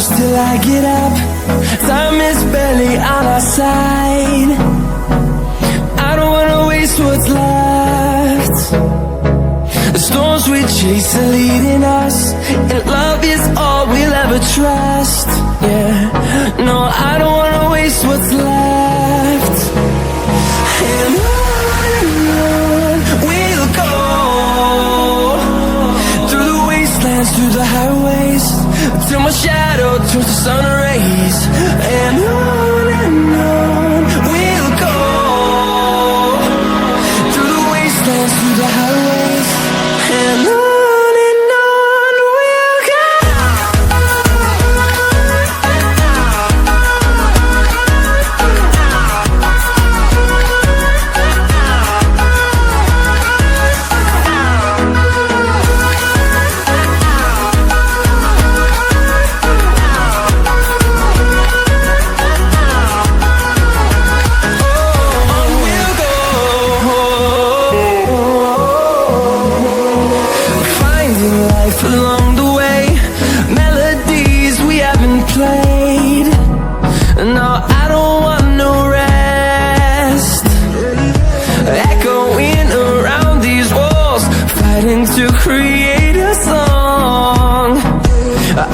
close till I get up. Time is barely on our side. I don't wanna waste what's left. The storms we chase are leading us, and love is all we'll ever trust. Yeah, no, I don't wanna waste what's left. And on we'll go, through the wastelands, through the highways, till my shadow turns to sun rays. And on we'll go, through the wastelands, through the highways, and on we'll go. Along the way, melodies we haven't played. No, I don't want no rest. Echoing around these walls, fighting to create a song.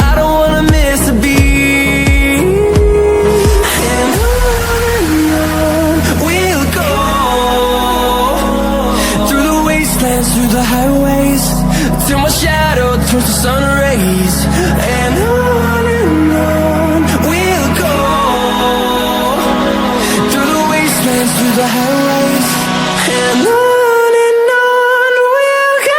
I don't wanna miss a beat. And on we'll go, through the wastelands, through the highways, till my shadow turns to sun rays. And on we'll go, through the wastelands, through the highways, and on we'll go.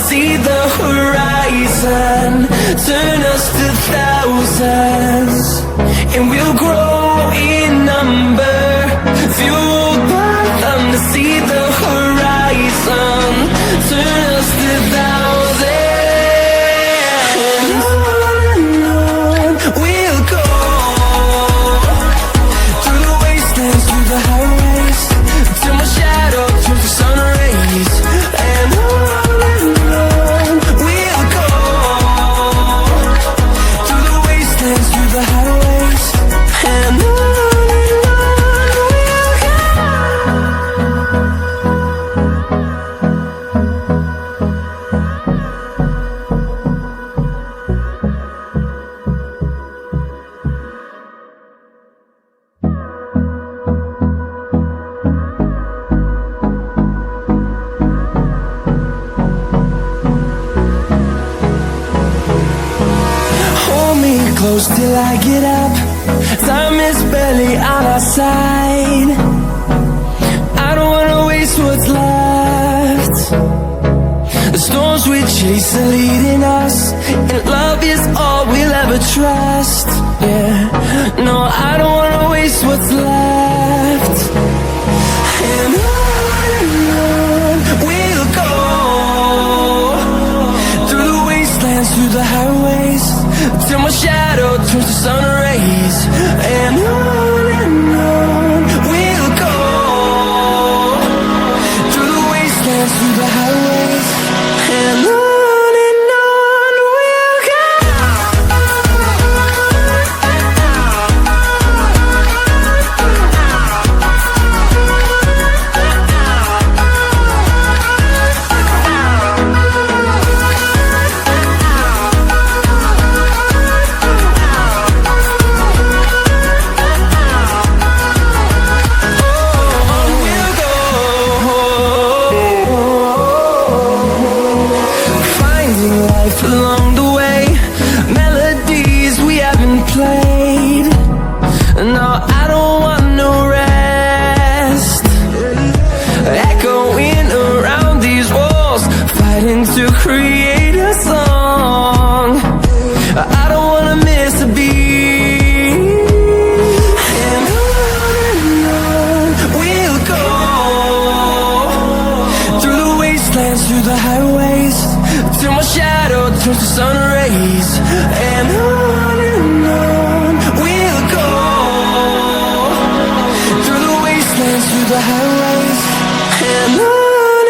See the horizon, turn us to thousands, and we'll grow in number. Fueled by them to see the horizon, turn us to thousands. And on we'll go, through the wastelands, through the highways, till my shadow turns to sun rays. And close till I get up. Time is barely on our side. I don't wanna waste what's left. The storms we chase are leading us, and love is all we'll ever trust. Yeah, no, I don't wanna waste what's left. And on we'll go, through the wastelands, through the highways, till my shadow turns to sun rays. And on we'll go, through the wastelands, through the highways, and on we'll go. Along the way, melodies we haven't played. No, I don't want no rest. Echoing around these walls, fighting to create a song. I don't wanna miss a beat. And till my shadow turns to sun rays. And on we'll go, through the wastelands, through the highways. And on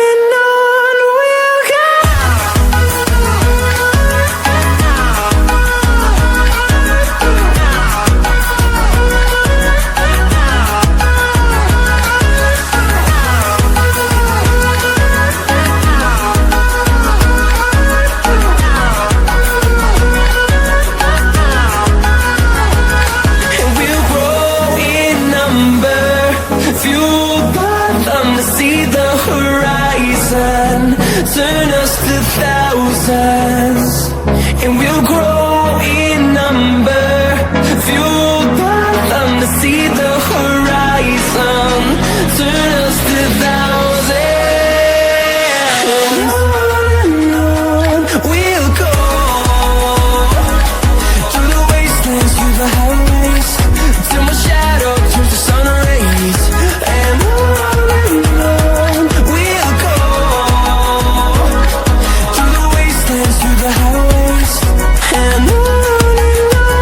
we'll go. Turn us to thousands, and we'll grow in number, fueled by them to see the horizon. Turn us to thousands, and on we'll go, through the wastelands, through the highways, till my shadow turns to sun rays. And on we'll go, through the highways. And on we'll go.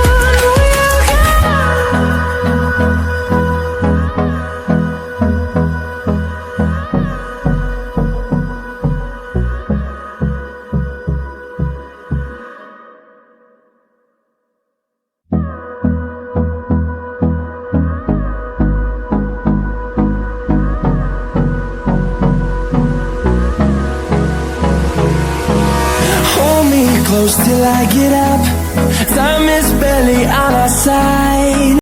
Hold me close till I get up. Time is barely on our side.